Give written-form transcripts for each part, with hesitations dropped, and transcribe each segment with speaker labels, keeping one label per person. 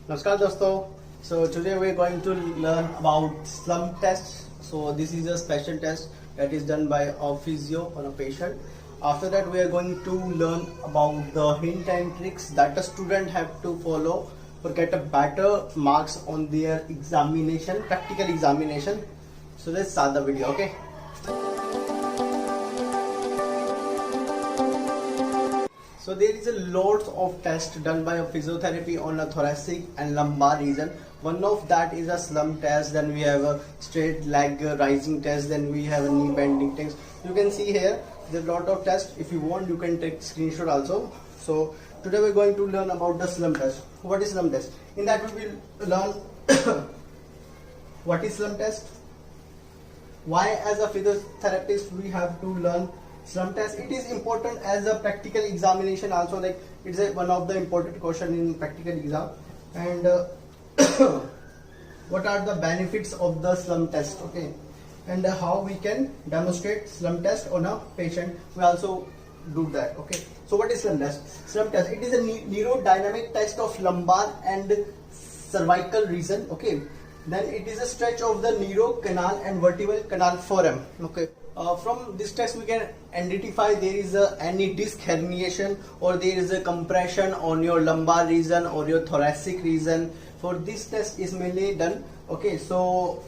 Speaker 1: Namaskar dosto. So today we are going to learn about slump test. So this is a special test that is done by a physio on a patient. After that we are going to learn about the hint and tricks that a student have to follow for get a better marks on their examination, practical examination. So let's start the video, okay? So there is a lot of tests done by a physiotherapy on a thoracic and lumbar region. One of that is a slump test, then we have a straight leg rising test, then we have a knee bending test. You can see here there's a lot of tests. If you want you can take screenshot also. So today we're going to learn about the slump test. What is slump test? In that we will learn what is slump test, why as a physiotherapist we have to learn slump test. It is important as a practical examination also, like it's one of the important question in practical exam. And what are the benefits of the slump test, okay, and how we can demonstrate slump test on a patient, we also do that, okay. So what is slump test? Slump test, it is a neurodynamic test of lumbar and cervical region, okay. Then it is a stretch of the neuro canal and vertebral canal foramen, okay. From this test we can identify there is any disc herniation or there is a compression on your lumbar region or your thoracic region. For this test is mainly done, okay. So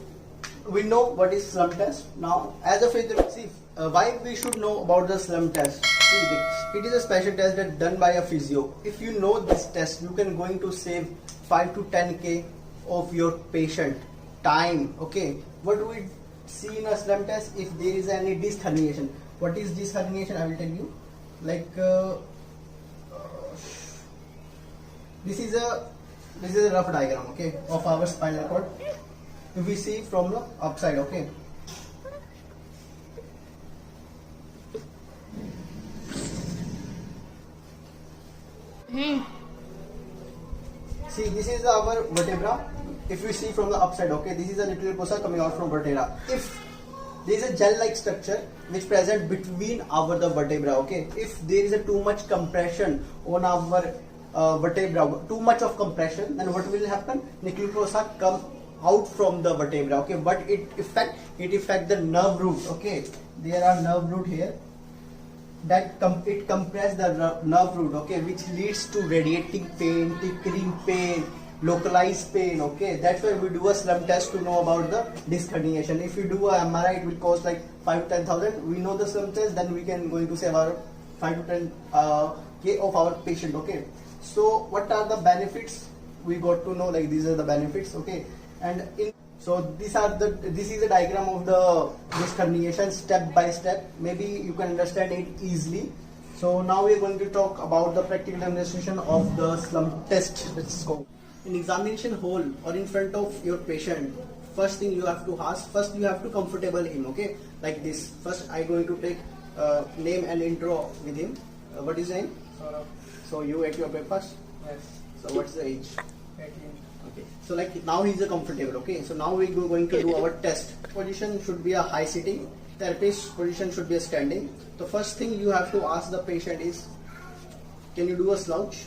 Speaker 1: we know what is slump test. Now as a physiotherapist, why we should know about the slump test? It is a special test that done by a physio. If you know this test, you can going to save 5 to 10k of your patient time, okay. What do we see in a slump test? If there is any disc herniation. What is disc herniation? I will tell you. Like this is a rough diagram, okay, of our spinal cord. If we see from the upside, okay. See, this is our vertebra. If we see from the upside, okay, this is a little fossa coming out from vertebra. If there is a gel-like structure which present between our the vertebra, okay. If there is a too much compression on our vertebra, too much of compression, then what will happen? Nucleus fossa come out from the vertebra, okay. But it affect the nerve root, okay. There are nerve root here that it compress the nerve root, okay, which leads to radiating pain, tickling pain, localized pain, okay. That's why we do a slump test to know about the disc herniation. If you do a MRI, it will cost like 5 to 10,000. We know the slump test, then we can going to save our 5 to 10 k of our patient, okay. So what are the benefits? We got to know, like these are the benefits, okay. And this is a diagram of the disc herniation step by step. Maybe you can understand it easily. So now we are going to talk about the practical demonstration of the slump test. Let's go. In examination hall or in front of your patient, first thing you have to ask, first you have to comfortable him, okay, like this. First I going to take name and intro with him. What is his name? So you ate your breakfast?
Speaker 2: Yes.
Speaker 1: So what's the age?
Speaker 2: 18.
Speaker 1: Okay. So like now he's a comfortable, okay. So now we're going to do our test. Position should be a high sitting. Therapist position should be a standing. The first thing you have to ask the patient is, can you do a slouch?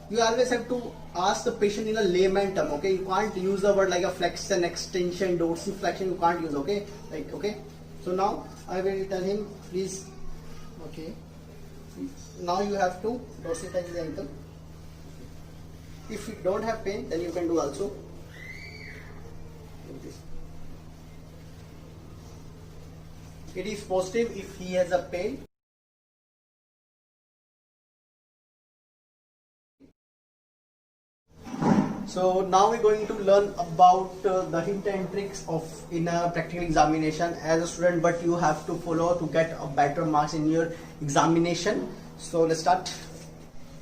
Speaker 1: You always have to ask the patient in a layman term, okay. You can't use the word like a flexion, extension, dorsiflexion. You can't use, okay. Like, okay. So now I will tell him, please, okay. Now you have to dorsiflex the ankle. If you don't have pain, then you can do also like this. It is positive if he has a pain. So now we're going to learn about the hint and tricks of in a practical examination as a student, but you have to follow to get a better marks in your examination. So let's start.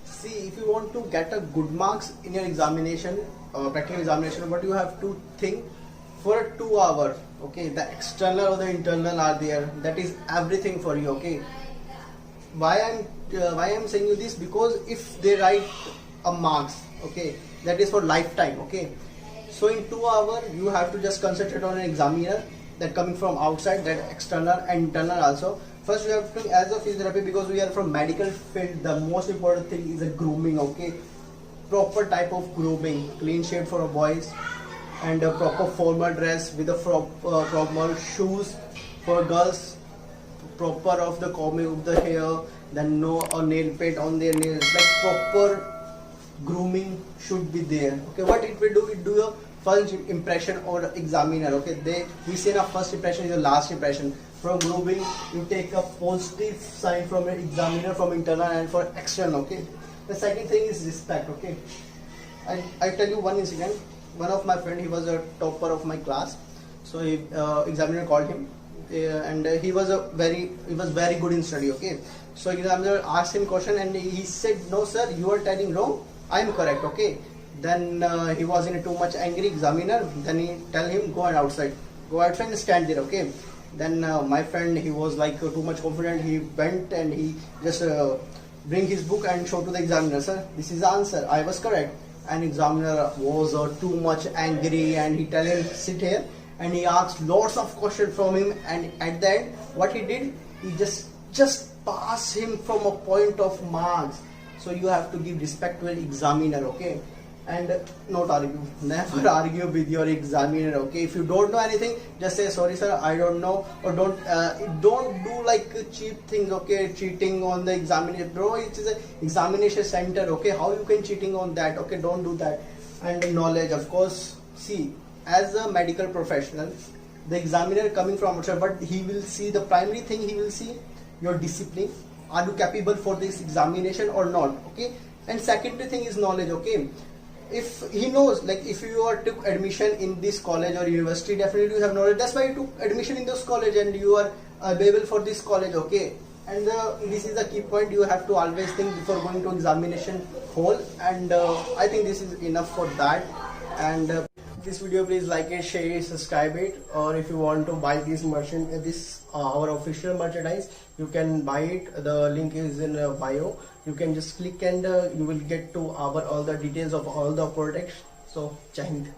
Speaker 1: See, if you want to get a good marks in your examination, practical examination, what you have to think for 2 hours, okay, the external or the internal are there, that is everything for you, okay. Why I'm saying you this? Because if they write a marks, okay, that is for lifetime, okay. So in 2 hours you have to just concentrate on an examiner that coming from outside, that external and internal also. First we have to, as a physiotherapy, because we are from medical field, the most important thing is a grooming, okay. proper type of grooming, clean shave for boys, and a proper formal dress with a proper shoes for girls, proper of the combing of the hair, then no nail paint on their nails, like proper grooming should be there. Okay, what it will do, it do a first impression or examiner. Okay, we say a first impression is your last impression. From grooming you take a positive sign from an examiner, from internal and for external. Okay, the second thing is respect. Okay, I tell you one incident. One of my friend, he was a topper of my class, so examiner called him, and he was very good in study. Okay, so examiner asked him question and he said, no sir, you are telling wrong, I am correct. Okay, then he was in a too much angry examiner. Then he tell him, go outside and stand there. Okay, then my friend, he was like too much confident. He went and he just bring his book and show to the examiner, sir, this is the answer, I was correct. And examiner was too much angry, and he tell him sit here, and he asked lots of questions from him, and at the end what he did, he just pass him from a point of marks. So you have to give respect to an examiner. Okay, and not argue, never argue with your examiner. Okay, if you don't know anything, just say sorry sir, I don't know, or don't do like cheap things. Okay, cheating on the examiner, bro, it is an examination center. Okay, how you can cheating on that? Okay, don't do that. And knowledge, of course, see, as a medical professional, the examiner coming from outside, but he will see, the primary thing he will see your discipline. Are you capable for this examination or not? Okay, and secondary thing is knowledge. Okay, if he knows, like if you are took admission in this college or university, definitely you have knowledge, that's why you took admission in this college and you are available for this college. Okay, and this is the key point, you have to always think before going to examination hall, and I think this is enough for that. And this video, please like it, share it, subscribe it, or if you want to buy this our official merchandise, you can buy it. The link is in bio. You can just click and you will get to our all the details of all the products. So Jai Hind.